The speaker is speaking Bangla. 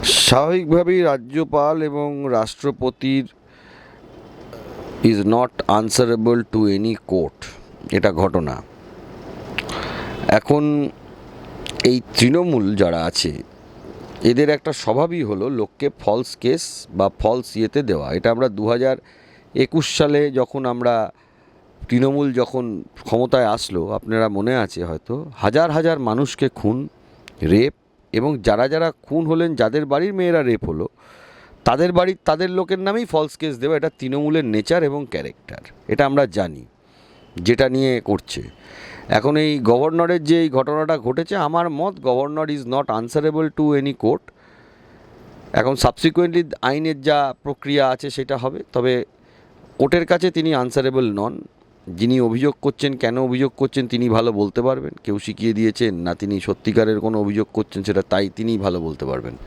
স্বাভাবিকভাবেই রাজ্যপাল এবং রাষ্ট্রপতির is not answerable to any court, এটা ঘটনা। এখন এই তৃণমূল যারা আছে এদের একটা স্বভাবই হলো লোককে ফলস কেস বা ফলস ইয়েতে দেওয়া। এটা আমরা 2021 সালে যখন আমরা তৃণমূল যখন ক্ষমতায় আসলো, আপনারা মনে আছে হয়তো, হাজার হাজার মানুষকে খুন, রেপ, এবং যারা যারা খুন হলেন, যাদের বাড়ির মেয়েরা রেপ হলো, তাদের বাড়ির তাদের লোকের নামেই ফলস কেস দেওয়া। এটা তৃণমূলের নেচার এবং ক্যারেক্টার, এটা আমরা জানি যেটা নিয়ে করছে। এখন এই গভর্নরের যে এই ঘটনাটা ঘটেছে, আমার মত governor is not answerable to any court. এখন সাবসিকুয়েন্টলি আইনের যা প্রক্রিয়া আছে সেটা হবে, তবে কোর্টের কাছে তিনি আনসারেবল নন। যিনি অভিযোগ করছেন, কেন অভিযোগ করছেন তিনি ভালো বলতে পারবেন। কেউ শিখিয়ে দিয়েছেন না তিনি সত্যিকারের কোনো অভিযোগ করছেন, সেটা তাই তিনিই ভালো বলতে পারবেন।